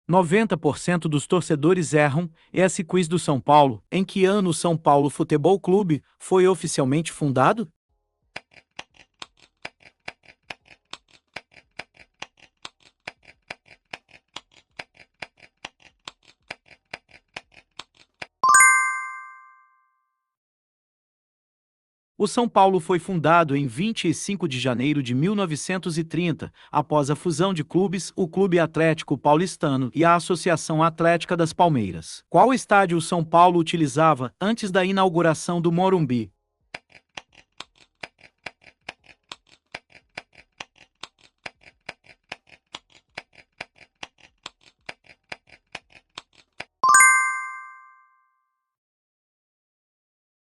90% dos torcedores erram. Esse quiz do São Paulo. Em que ano o São Paulo Futebol Clube foi oficialmente fundado? O São Paulo foi fundado em 25 de janeiro de 1930, após a fusão de clubes, o Clube Atlético Paulistano e a Associação Atlética das Palmeiras. Qual estádio o São Paulo utilizava antes da inauguração do Morumbi?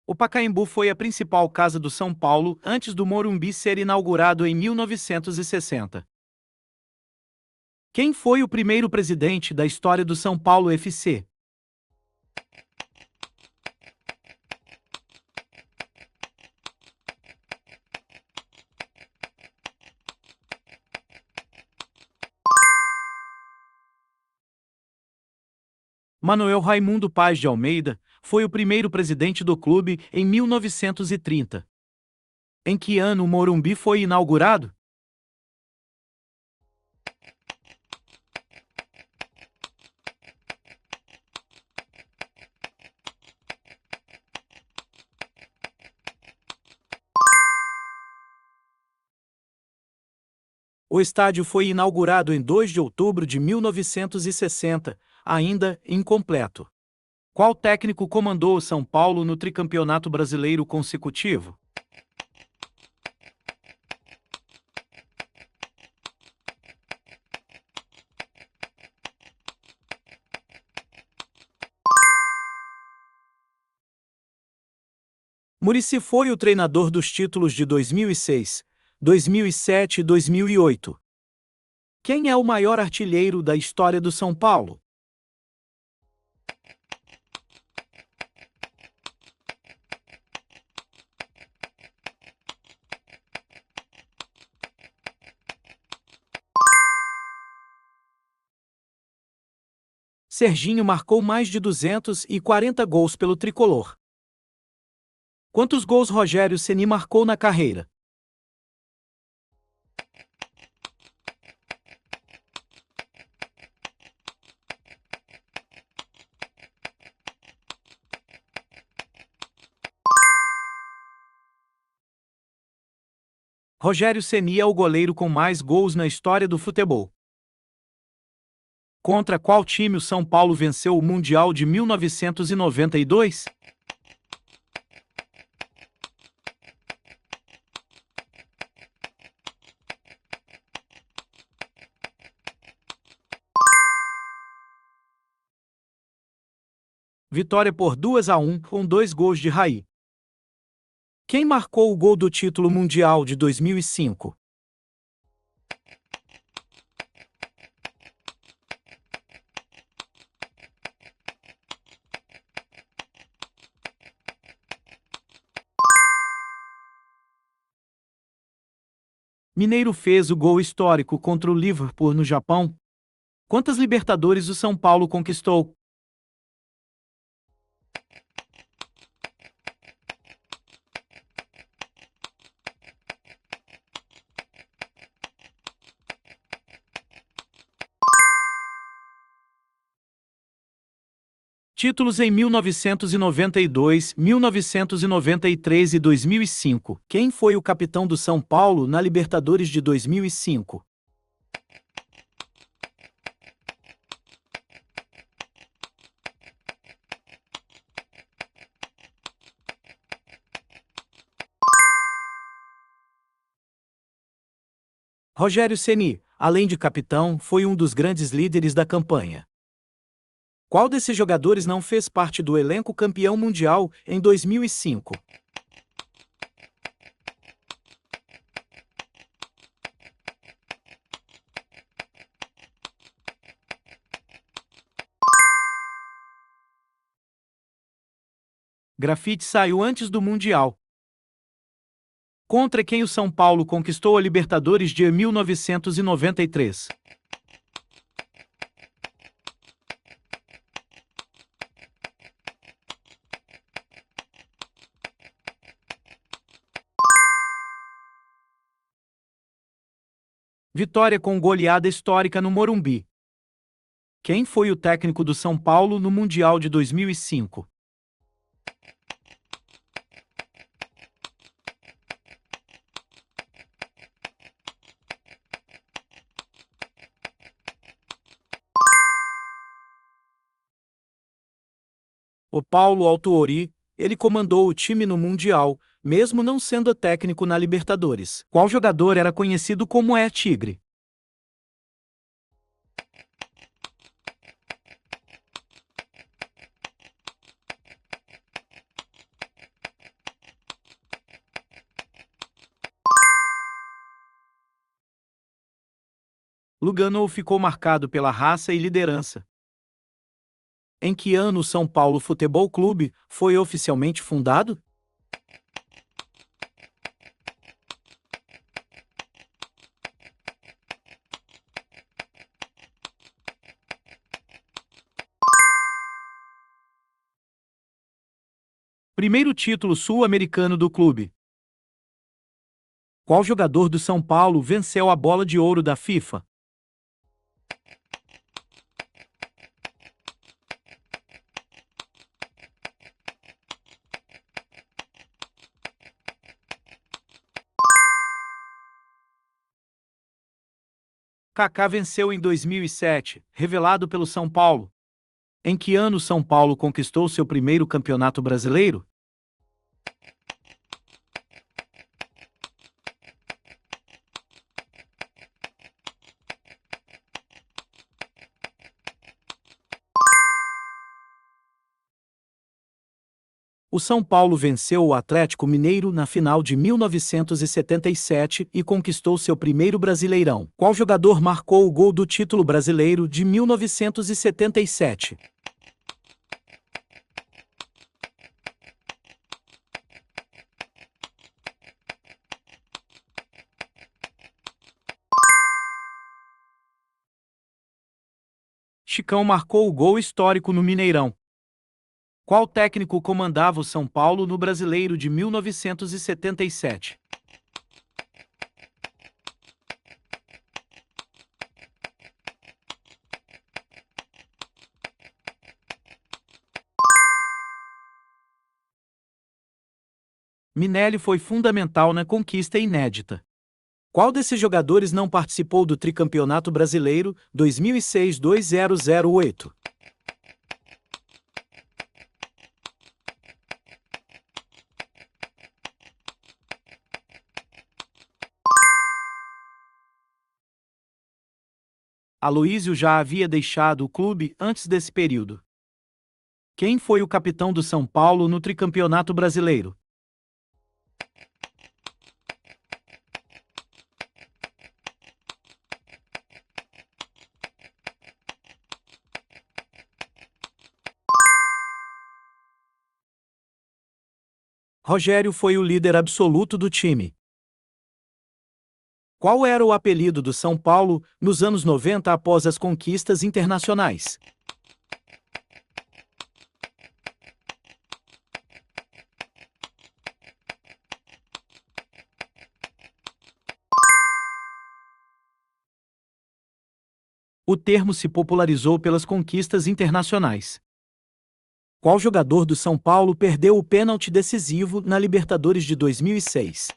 O Pacaembu foi a principal casa do São Paulo antes do Morumbi ser inaugurado em 1960. Quem foi o primeiro presidente da história do São Paulo FC? Manuel Raimundo Paz de Almeida foi o primeiro presidente do clube em 1930. Em que ano o Morumbi foi inaugurado? O estádio foi inaugurado em 2 de outubro de 1960, ainda incompleto. Qual técnico comandou o São Paulo no tricampeonato brasileiro consecutivo? Muricy foi o treinador dos títulos de 2006, 2007 e 2008. Quem é o maior artilheiro da história do São Paulo? Serginho marcou mais de 240 gols pelo tricolor. Quantos gols Rogério Ceni marcou na carreira? Rogério Ceni é o goleiro com mais gols na história do futebol. Contra qual time o São Paulo venceu o Mundial de 1992? Vitória por 2-1, com 2 gols de Raí. Quem marcou o gol do título mundial de 2005? Mineiro fez o gol histórico contra o Liverpool no Japão. Quantas Libertadores o São Paulo conquistou? Títulos em 1992, 1993 e 2005. Quem foi o capitão do São Paulo na Libertadores de 2005? Rogério Ceni, além de capitão, foi um dos grandes líderes da campanha. Qual desses jogadores não fez parte do elenco campeão mundial em 2005? Grafite saiu antes do Mundial. Contra quem o São Paulo conquistou a Libertadores de 1993? Vitória com goleada histórica no Morumbi. Quem foi o técnico do São Paulo no Mundial de 2005? O Paulo Autuori, ele comandou o time no Mundial, mesmo não sendo técnico na Libertadores. Qual jogador era conhecido como Tigre? Lugano ficou marcado pela raça e liderança. Em que ano o São Paulo Futebol Clube foi oficialmente fundado? Primeiro título sul-americano do clube. Qual jogador do São Paulo venceu a Bola de Ouro da FIFA? Kaká venceu em 2007, revelado pelo São Paulo. Em que ano São Paulo conquistou seu primeiro campeonato brasileiro? O São Paulo venceu o Atlético Mineiro na final de 1977 e conquistou seu primeiro Brasileirão. Qual jogador marcou o gol do título brasileiro de 1977? Chicão marcou o gol histórico no Mineirão. Qual técnico comandava o São Paulo no Brasileiro de 1977? Minelli foi fundamental na conquista inédita. Qual desses jogadores não participou do Tricampeonato Brasileiro 2006-2008? Aloísio já havia deixado o clube antes desse período. Quem foi o capitão do São Paulo no Tricampeonato Brasileiro? Rogério foi o líder absoluto do time. Qual era o apelido do São Paulo nos anos 90 após as conquistas internacionais? O termo se popularizou pelas conquistas internacionais. Qual jogador do São Paulo perdeu o pênalti decisivo na Libertadores de 2006?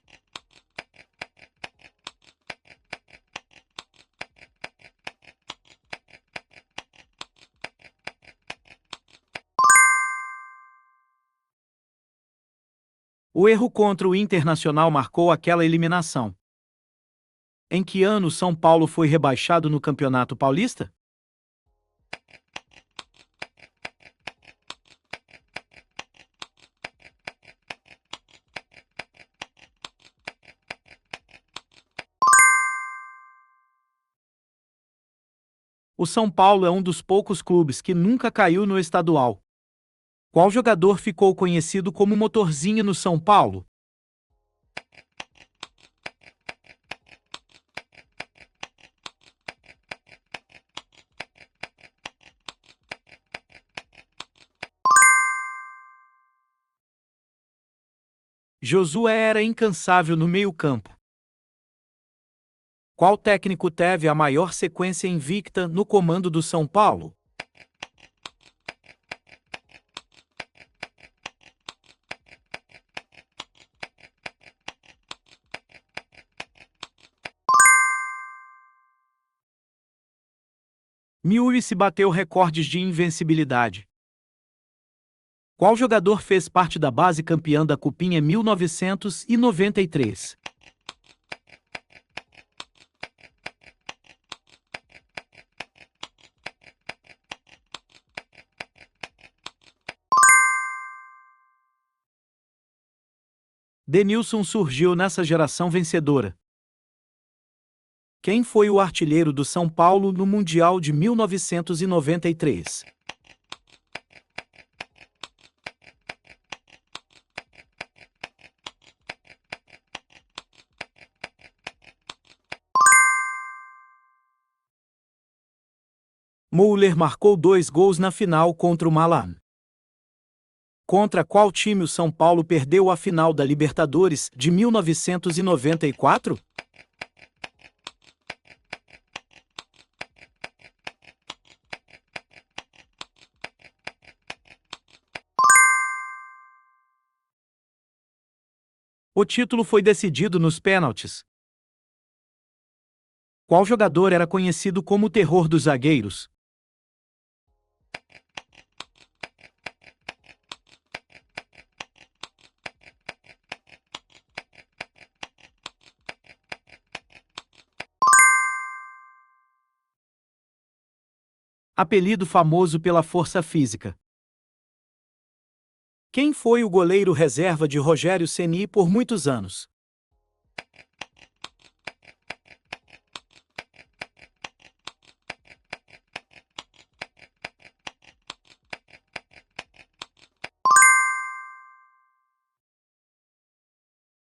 O erro contra o Internacional marcou aquela eliminação. Em que ano São Paulo foi rebaixado no Campeonato Paulista? O São Paulo é um dos poucos clubes que nunca caiu no estadual. Qual jogador ficou conhecido como Motorzinho no São Paulo? Josué era incansável no meio-campo. Qual técnico teve a maior sequência invicta no comando do São Paulo? Milce bateu recordes de invencibilidade. Qual jogador fez parte da base campeã da Copinha 1993? Denilson surgiu nessa geração vencedora. Quem foi o artilheiro do São Paulo no Mundial de 1993? Müller marcou 2 gols na final contra o Milan. Contra qual time o São Paulo perdeu a final da Libertadores de 1994? O título foi decidido nos pênaltis. Qual jogador era conhecido como o terror dos zagueiros? Apelido famoso pela força física. Quem foi o goleiro reserva de Rogério Ceni por muitos anos?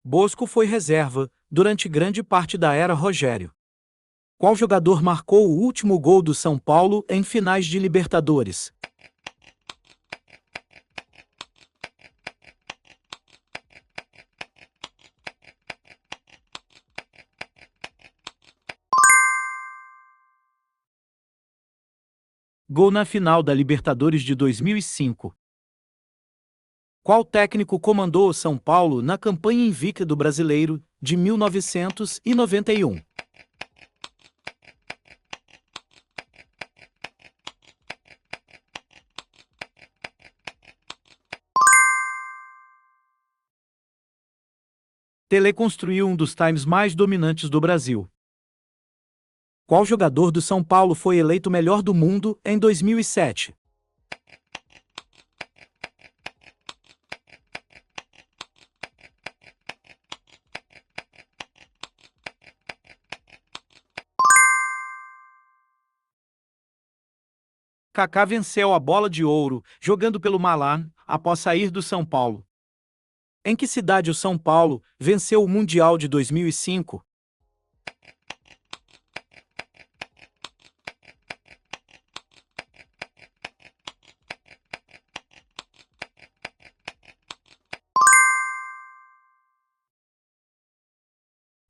Bosco foi reserva durante grande parte da era Rogério. Qual jogador marcou o último gol do São Paulo em finais de Libertadores? Gol na final da Libertadores de 2005. Qual técnico comandou o São Paulo na campanha invicta do Brasileiro de 1991? Tele construiu um dos times mais dominantes do Brasil. Qual jogador do São Paulo foi eleito melhor do mundo em 2007? Kaká venceu a Bola de Ouro jogando pelo Milan após sair do São Paulo. Em que cidade o São Paulo venceu o Mundial de 2005?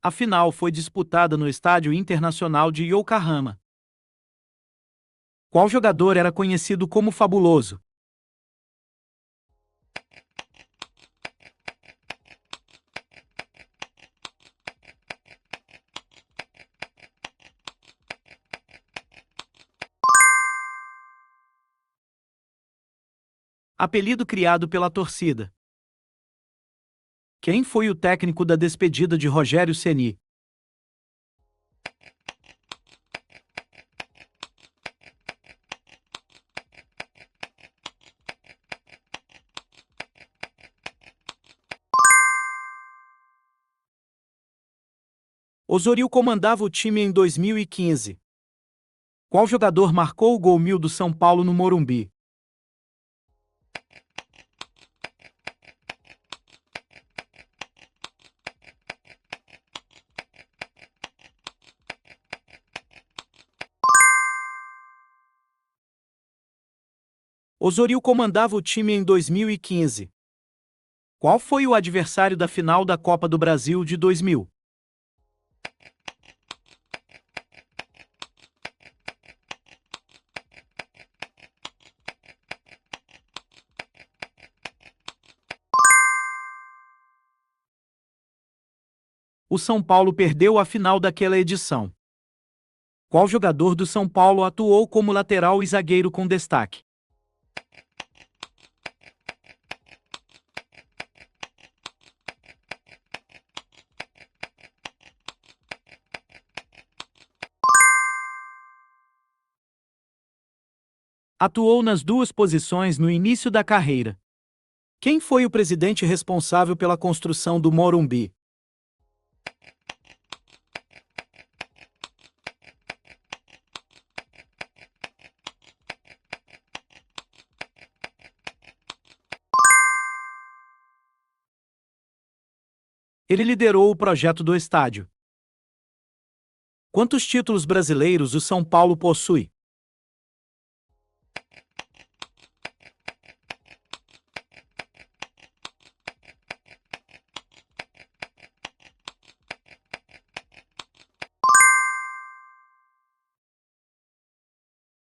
A final foi disputada no Estádio Internacional de Yokohama. Qual jogador era conhecido como Fabuloso? Apelido criado pela torcida. Quem foi o técnico da despedida de Rogério Ceni? Osorio comandava o time em 2015. Qual jogador marcou o gol 1000 do São Paulo no Morumbi? Osorio comandava o time em 2015. Qual foi o adversário da final da Copa do Brasil de 2000? O São Paulo perdeu a final daquela edição. Qual jogador do São Paulo atuou como lateral e zagueiro com destaque? Atuou nas duas posições no início da carreira. Quem foi o presidente responsável pela construção do Morumbi? Ele liderou o projeto do estádio. Quantos títulos brasileiros o São Paulo possui?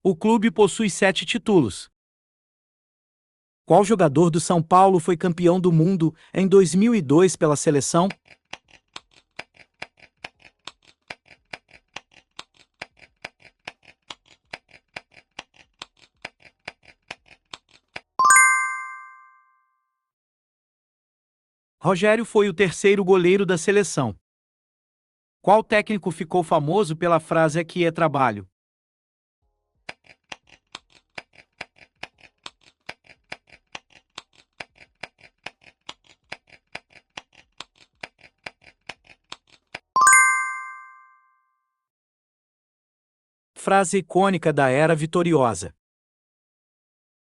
O clube possui 7 títulos. Qual jogador do São Paulo foi campeão do mundo em 2002 pela seleção? Rogério foi o terceiro goleiro da seleção. Qual técnico ficou famoso pela frase "aqui é trabalho"? Frase icônica da era vitoriosa.